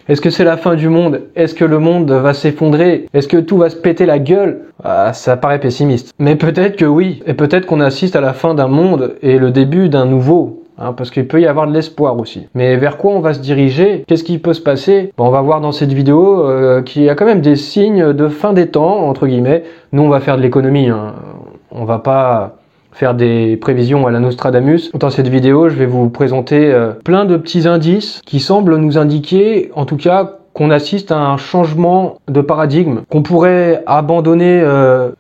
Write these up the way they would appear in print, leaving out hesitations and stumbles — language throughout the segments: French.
Est-ce que c'est la fin du monde? Est-ce que le monde va s'effondrer? Est-ce que tout va se péter la gueule? Ça paraît pessimiste. Mais peut-être que oui, et peut-être qu'on assiste à la fin d'un monde et le début d'un nouveau. Parce qu'il peut y avoir de l'espoir aussi. Mais vers quoi on va se diriger? Qu'est-ce qui peut se passer? On va voir dans cette vidéo qu'il y a quand même des signes de fin des temps, entre guillemets. Nous, on va faire de l'économie. On va pas faire des prévisions à la Nostradamus. Dans cette vidéo, je vais vous présenter plein de petits indices qui semblent nous indiquer, en tout cas, qu'on assiste à un changement de paradigme, qu'on pourrait abandonner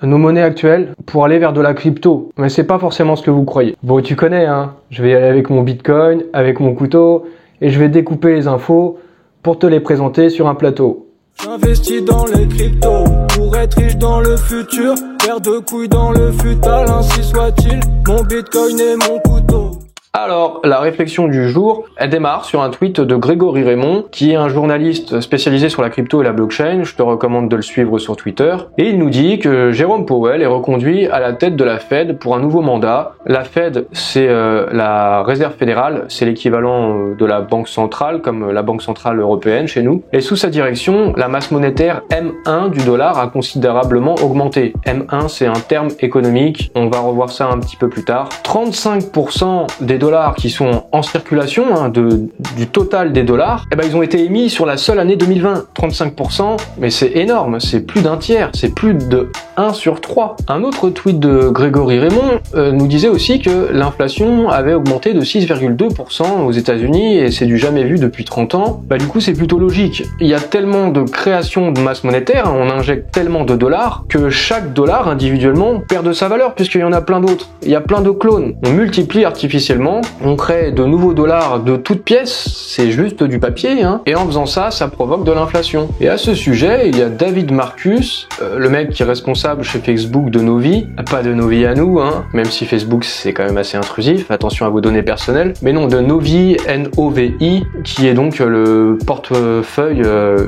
nos monnaies actuelles pour aller vers de la crypto. Mais c'est pas forcément ce que vous croyez. Bon, tu connais, je vais y aller avec mon Bitcoin, avec mon couteau, et je vais découper les infos pour te les présenter sur un plateau. J'investis dans les cryptos pour être riche dans le futur, paire de couilles dans le futal, ainsi soit-il, mon Bitcoin et mon couteau. Alors, la réflexion du jour, elle démarre sur un tweet de Grégory Raymond, qui est un journaliste spécialisé sur la crypto et la blockchain. Je te recommande de le suivre sur Twitter. Et il nous dit que Jérôme Powell est reconduit à la tête de la Fed pour un nouveau mandat. La Fed, c'est la Réserve fédérale, c'est l'équivalent de la Banque centrale, comme la Banque centrale européenne chez nous. Et sous sa direction, la masse monétaire M1 du dollar a considérablement augmenté. M1, c'est un terme économique, on va revoir ça un petit peu plus tard. 35% des dollars qui sont en circulation, du total des dollars, ils ont été émis sur la seule année 2020. 35%, mais c'est énorme, c'est plus d'un tiers, c'est plus de 1 sur 3. Un autre tweet de Grégory Raymond nous disait aussi que l'inflation avait augmenté de 6,2% aux États-Unis et c'est du jamais vu depuis 30 ans. Du coup, c'est plutôt logique. Il y a tellement de création de masse monétaire, on injecte tellement de dollars que chaque dollar individuellement perd de sa valeur puisqu'il y en a plein d'autres. Il y a plein de clones. On multiplie artificiellement, on crée de nouveaux dollars de toutes pièces, c'est juste du papier, et en faisant ça, ça provoque de l'inflation. Et à ce sujet, il y a David Marcus, le mec qui est responsable chez Facebook de nos vies, pas de nos vies à nous, même si Facebook c'est quand même assez intrusif, attention à vos données personnelles, mais non, de Novi, N-O-V-I, qui est donc le portefeuille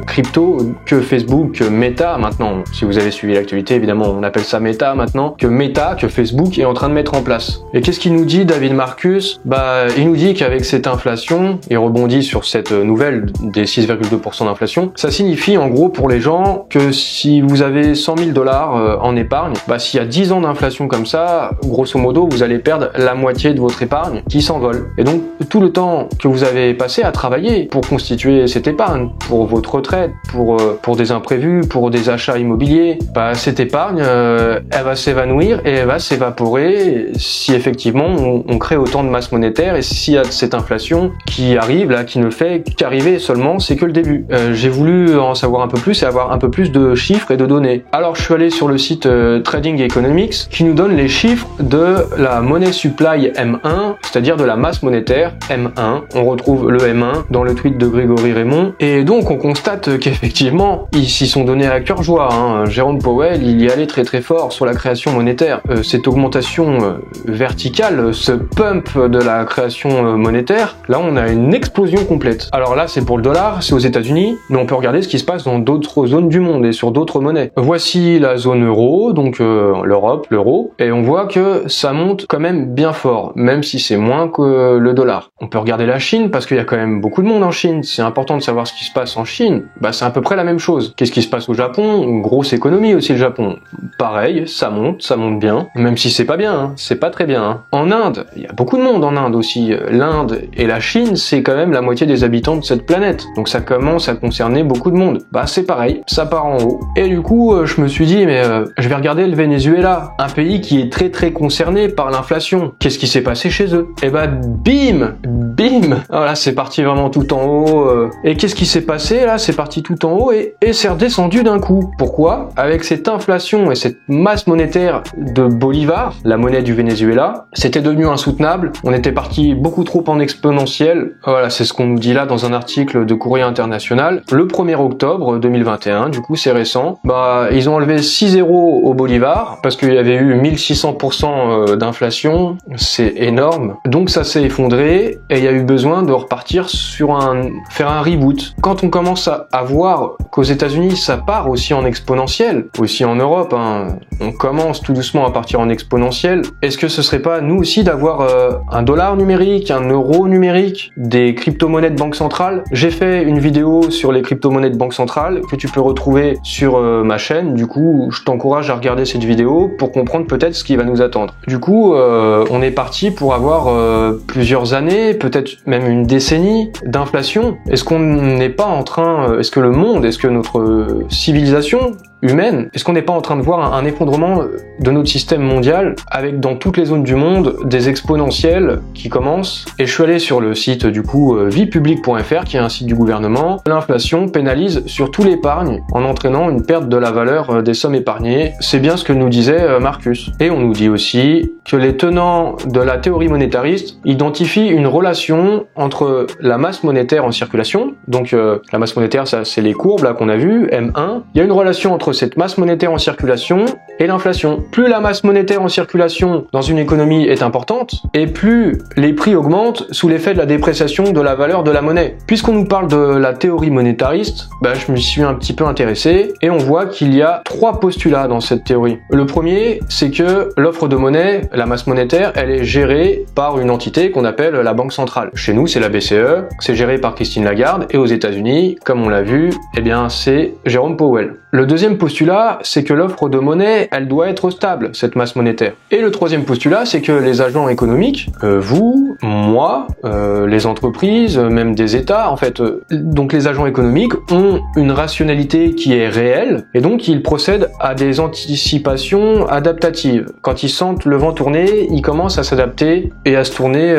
crypto que Facebook, que Meta maintenant, si vous avez suivi l'actualité, évidemment, on appelle ça Meta maintenant, que Facebook est en train de mettre en place. Et qu'est-ce qu'il nous dit, David Marcus? Il nous dit qu'avec cette inflation, il rebondit sur cette nouvelle des 6,2% d'inflation, ça signifie en gros pour les gens que si vous avez 100 000 dollars en épargne, s'il y a 10 ans d'inflation comme ça, grosso modo, vous allez perdre la moitié de votre épargne qui s'envole. Et donc, tout le temps que vous avez passé à travailler pour constituer cette épargne, pour votre retraite, pour des imprévus, pour des achats immobiliers, cette épargne, elle va s'évanouir et elle va s'évaporer si effectivement on crée autant de masse monétaire et s'il y a cette inflation qui arrive là, qui ne fait qu'arriver seulement, c'est que le début. J'ai voulu en savoir un peu plus et avoir un peu plus de chiffres et de données. Alors je suis allé sur le site Trading Economics qui nous donne les chiffres de la money supply M1, c'est-à-dire de la masse monétaire M1. On retrouve le M1 dans le tweet de Grégory Raymond et donc on constate qu'effectivement ils s'y sont donnés à cœur joie. Jérôme Powell, il y allait très très fort sur la création monétaire. Cette augmentation verticale, ce pump de la création monétaire, là on a une explosion complète. Alors là c'est pour le dollar, c'est aux États-Unis, mais on peut regarder ce qui se passe dans d'autres zones du monde et sur d'autres monnaies. Voici la zone euro, donc l'Europe, l'euro, et on voit que ça monte quand même bien fort, même si c'est moins que le dollar. On peut regarder la Chine parce qu'il y a quand même beaucoup de monde en Chine, c'est important de savoir ce qui se passe en Chine. C'est à peu près la même chose. Qu'est-ce qui se passe au Japon? Une grosse économie aussi le Japon. Pareil, ça monte bien, même si c'est pas bien, c'est pas très bien. En Inde, il y a beaucoup de monde en Inde aussi. L'Inde et la Chine, c'est quand même la moitié des habitants de cette planète. Donc ça commence à concerner beaucoup de monde. C'est pareil, ça part en haut. Et du coup, je me suis dit, je vais regarder le Venezuela, un pays qui est très très concerné par l'inflation. Qu'est-ce qui s'est passé chez eux? Bim! Voilà, c'est parti vraiment tout en haut. Et qu'est-ce qui s'est passé là? C'est parti tout en haut et c'est redescendu d'un coup. Pourquoi? Avec cette inflation et cette masse monétaire de Bolivar, la monnaie du Venezuela, c'était devenu insoutenable. On était parti beaucoup trop en exponentiel. Voilà, c'est ce qu'on nous dit là dans un article de Courrier International. Le 1er octobre 2021, du coup c'est récent, ils ont enlevé 6 0 zéro au bolivar parce qu'il y avait eu 1600% d'inflation, c'est énorme. Donc ça s'est effondré et il y a eu besoin de repartir sur faire un reboot. Quand on commence à voir qu'aux États-Unis ça part aussi en exponentiel, aussi en Europe, hein, on commence tout doucement à partir en exponentiel. Est-ce que ce serait pas nous aussi d'avoir un dollar numérique, un euro numérique, des crypto-monnaies de banque centrale? J'ai fait une vidéo sur les crypto-monnaies de banque centrale que tu peux retrouver sur ma chaîne. Du coup, je t'encourage à regarder cette vidéo pour comprendre peut-être ce qui va nous attendre. Du coup, on est parti pour avoir plusieurs années, peut-être même une décennie d'inflation. Est-ce qu'on n'est pas en train, est-ce que le monde, est-ce que notre civilisation humaine, est-ce qu'on n'est pas en train de voir un effondrement de notre système mondial avec dans toutes les zones du monde des exponentiels qui commencent? Et je suis allé sur le site du coup viepublique.fr qui est un site du gouvernement. L'inflation pénalise surtout l'épargne en entraînant une perte de la valeur des sommes épargnées. C'est bien ce que nous disait Marcus. Et on nous dit aussi que les tenants de la théorie monétariste identifient une relation entre la masse monétaire en circulation, donc la masse monétaire ça c'est les courbes là qu'on a vu, M1, il y a une relation entre cette masse monétaire en circulation et l'inflation. Plus la masse monétaire en circulation dans une économie est importante, et plus les prix augmentent sous l'effet de la dépréciation de la valeur de la monnaie. Puisqu'on nous parle de la théorie monétariste, je me suis un petit peu intéressé, et on voit qu'il y a 3 postulats dans cette théorie. Le premier, c'est que l'offre de monnaie, la masse monétaire, elle est gérée par une entité qu'on appelle la Banque centrale. Chez nous, c'est la BCE, c'est géré par Christine Lagarde, et aux États-Unis, comme on l'a vu, c'est Jérôme Powell. Le deuxième postulat, c'est que l'offre de monnaie, elle doit être stable, cette masse monétaire. Et le troisième postulat, c'est que les agents économiques, vous, moi, les entreprises, même des États, en fait, donc les agents économiques ont une rationalité qui est réelle, et donc ils procèdent à des anticipations adaptatives. Quand ils sentent le vent tourner, ils commencent à s'adapter et à se tourner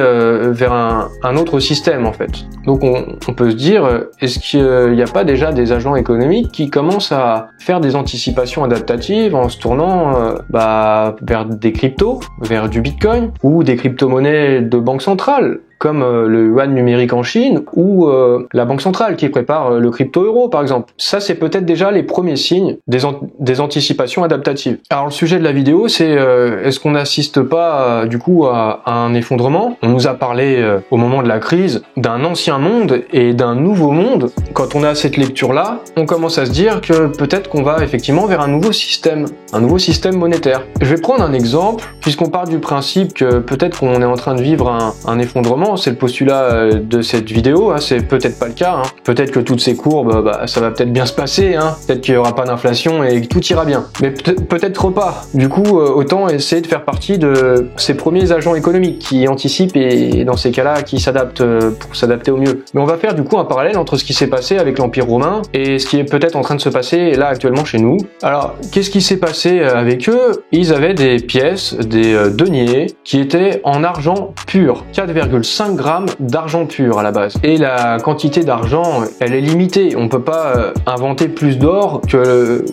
vers un autre système, en fait. Donc on peut se dire, est-ce qu'il n'y a pas déjà des agents économiques qui commencent à faire des anticipations adaptatives en se tournant vers des cryptos, vers du bitcoin ou des crypto-monnaies de banque centrale comme le yuan numérique en Chine ou la banque centrale qui prépare le crypto-euro par exemple. Ça c'est peut-être déjà les premiers signes des anticipations adaptatives. Alors le sujet de la vidéo c'est est-ce qu'on n'assiste pas du coup à un effondrement? On nous a parlé au moment de la crise d'un ancien monde et d'un nouveau monde. Quand on a cette lecture là, on commence à se dire que peut-être qu'on va effectivement vers un nouveau système monétaire. Je vais prendre un exemple puisqu'on part du principe que peut-être qu'on est en train de vivre un effondrement. C'est le postulat de cette vidéo, c'est peut-être pas le cas, peut-être que toutes ces courbes, ça va peut-être bien se passer, peut-être qu'il y aura pas d'inflation et que tout ira bien, mais peut-être pas. Du coup, autant essayer de faire partie de ces premiers agents économiques qui anticipent et dans ces cas-là qui s'adaptent pour s'adapter au mieux. Mais on va faire du coup un parallèle entre ce qui s'est passé avec l'Empire romain et ce qui est peut-être en train de se passer là actuellement chez nous. Alors, qu'est-ce qui s'est passé avec eux? Ils avaient des pièces, des deniers qui étaient en argent pur, 4,5 grammes d'argent pur à la base. Et la quantité d'argent, elle est limitée. On peut pas inventer plus d'or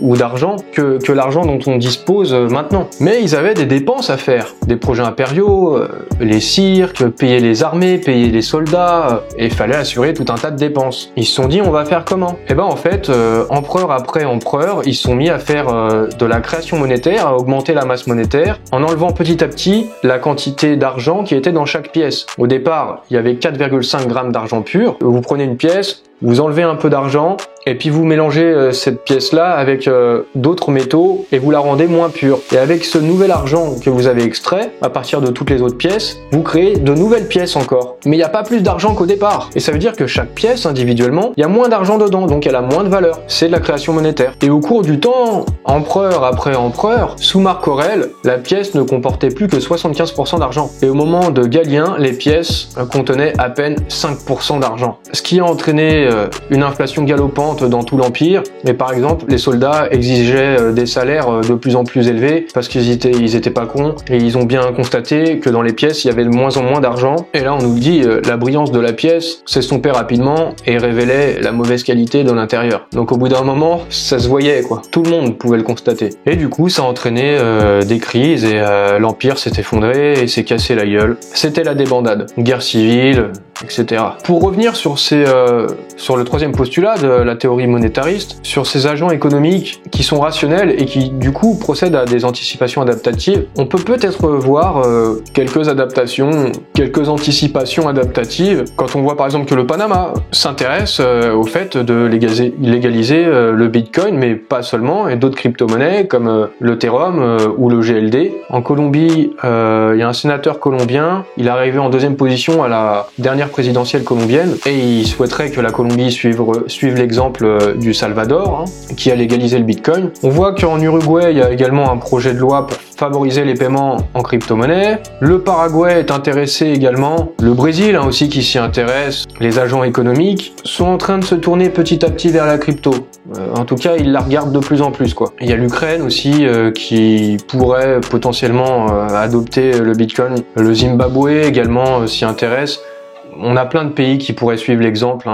ou d'argent que l'argent dont on dispose maintenant. Mais ils avaient des dépenses à faire. Des projets impériaux, les cirques, payer les armées, payer les soldats, et il fallait assurer tout un tas de dépenses. Ils se sont dit, on va faire comment? Et en fait, empereur après empereur, ils se sont mis à faire de la création monétaire, à augmenter la masse monétaire, en enlevant petit à petit la quantité d'argent qui était dans chaque pièce. Au départ, il y avait 4,5 grammes d'argent pur. Vous prenez une pièce, vous enlevez un peu d'argent, et puis vous mélangez cette pièce-là avec d'autres métaux et vous la rendez moins pure. Et avec ce nouvel argent que vous avez extrait, à partir de toutes les autres pièces, vous créez de nouvelles pièces encore. Mais il n'y a pas plus d'argent qu'au départ. Et ça veut dire que chaque pièce, individuellement, il y a moins d'argent dedans, donc elle a moins de valeur. C'est de la création monétaire. Et au cours du temps, empereur après empereur, sous Marc Aurèle, la pièce ne comportait plus que 75% d'argent. Et au moment de Galien, les pièces contenaient à peine 5% d'argent. Ce qui a entraîné une inflation galopante dans tout l'Empire, mais par exemple les soldats exigeaient des salaires de plus en plus élevés parce qu'ils étaient pas cons et ils ont bien constaté que dans les pièces il y avait de moins en moins d'argent. Et là on nous dit la brillance de la pièce s'estompait rapidement et révélait la mauvaise qualité de l'intérieur. Donc au bout d'un moment ça se voyait quoi, tout le monde pouvait le constater. Et du coup ça a entraîné des crises et l'Empire s'est effondré et s'est cassé la gueule. C'était la débandade, guerre civile, etc. Pour revenir sur sur le troisième postulat de la théorie monétariste, sur ces agents économiques qui sont rationnels et qui du coup procèdent à des anticipations adaptatives, on peut peut-être voir quelques adaptations, quelques anticipations adaptatives quand on voit par exemple que le Panama s'intéresse au fait de légaliser le Bitcoin, mais pas seulement, et d'autres crypto-monnaies comme l'Ethereum ou le GLD. En Colombie, il y a un sénateur colombien, il est arrivé en deuxième position à la dernière présidentielle colombienne et il souhaiterait que la Colombie suive l'exemple du Salvador, qui a légalisé le Bitcoin. On voit qu'en Uruguay, il y a également un projet de loi pour favoriser les paiements en crypto-monnaie. Le Paraguay est intéressé également. Le Brésil aussi qui s'y intéresse. Les agents économiques sont en train de se tourner petit à petit vers la crypto. En tout cas, ils la regardent de plus en plus, quoi. Il y a l'Ukraine aussi qui pourrait potentiellement adopter le Bitcoin. Le Zimbabwe également s'y intéresse. On a plein de pays qui pourraient suivre l'exemple,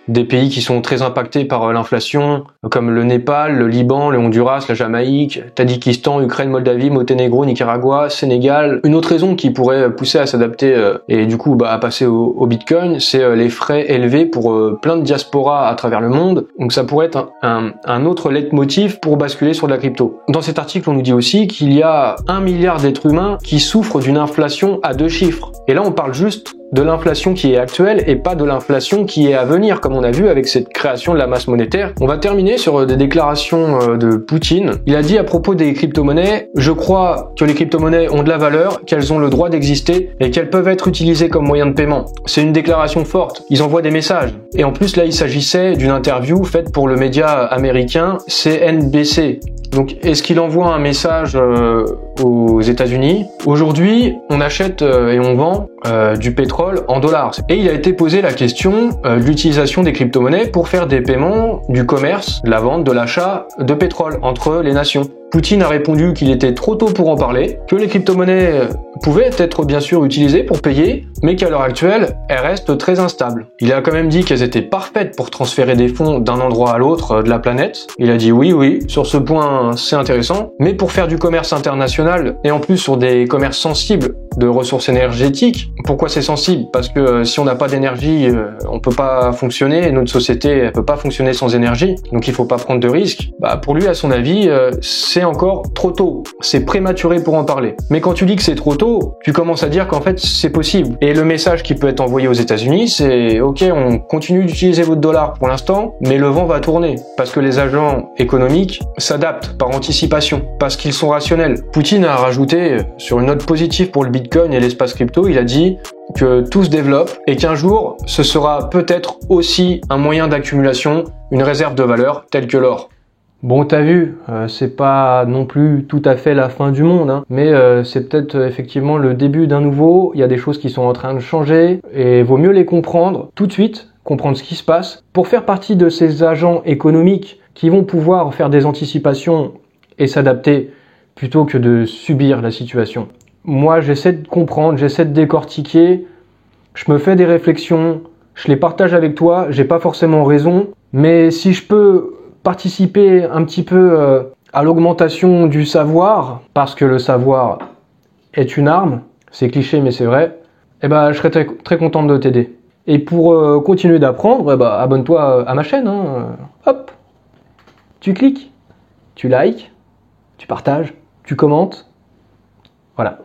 des pays qui sont très impactés par l'inflation, comme le Népal, le Liban, le Honduras, la Jamaïque, Tadjikistan, Ukraine, Moldavie, Monténégro, Nicaragua, Sénégal. Une autre raison qui pourrait pousser à s'adapter et du coup à passer au Bitcoin, c'est les frais élevés pour plein de diasporas à travers le monde. Donc ça pourrait être un autre leitmotiv pour basculer sur de la crypto. Dans cet article, on nous dit aussi qu'il y a 1 milliard d'êtres humains qui souffrent d'une inflation à 2 chiffres. Et là, on parle juste de l'inflation qui est actuelle et pas de l'inflation qui est à venir, comme on a vu avec cette création de la masse monétaire. On va terminer sur des déclarations de Poutine. Il a dit à propos des crypto-monnaies: « Je crois que les crypto-monnaies ont de la valeur, qu'elles ont le droit d'exister et qu'elles peuvent être utilisées comme moyen de paiement. » C'est une déclaration forte. Ils envoient des messages. Et en plus, là, il s'agissait d'une interview faite pour le média américain CNBC. Donc, est-ce qu'il envoie un message aux États-Unis? Aujourd'hui, on achète et on vend du pétrole en dollars. Et il a été posé la question de l'utilisation des crypto-monnaies pour faire des paiements, du commerce, de la vente, de l'achat de pétrole entre les nations. Poutine a répondu qu'il était trop tôt pour en parler, que les crypto-monnaies pouvaient être bien sûr utilisées pour payer, mais qu'à l'heure actuelle, elles restent très instables. Il a quand même dit qu'elles étaient parfaites pour transférer des fonds d'un endroit à l'autre de la planète. Il a dit oui, sur ce point c'est intéressant, mais pour faire du commerce international, et en plus sur des commerces sensibles de ressources énergétiques. Pourquoi c'est sensible? Parce que si on n'a pas d'énergie, on peut pas fonctionner, et notre société elle peut pas fonctionner sans énergie, donc il faut pas prendre de risques. Pour lui, à son avis, c'est encore trop tôt, c'est prématuré pour en parler. Mais quand tu dis que c'est trop tôt, tu commences à dire qu'en fait c'est possible. Et le message qui peut être envoyé aux États-Unis, c'est ok, on continue d'utiliser votre dollar pour l'instant, mais le vent va tourner, parce que les agents économiques s'adaptent par anticipation, parce qu'ils sont rationnels. Poutine a rajouté, sur une note positive pour le Bitcoin et l'espace crypto, il a dit que tout se développe et qu'un jour, ce sera peut-être aussi un moyen d'accumulation, une réserve de valeur telle que l'or. Bon, t'as vu, c'est pas non plus tout à fait la fin du monde, mais c'est peut-être effectivement le début d'un nouveau. Il y a des choses qui sont en train de changer et vaut mieux les comprendre tout de suite, comprendre ce qui se passe, pour faire partie de ces agents économiques qui vont pouvoir faire des anticipations et s'adapter plutôt que de subir la situation. Moi, j'essaie de comprendre, j'essaie de décortiquer, je me fais des réflexions, je les partage avec toi, j'ai pas forcément raison, mais si je peux participer un petit peu à l'augmentation du savoir, parce que le savoir est une arme, c'est cliché mais c'est vrai, je serais très, très contente de t'aider. Et pour continuer d'apprendre, abonne-toi à ma chaîne, hop, tu cliques, tu likes, tu partages, tu commentes, voilà.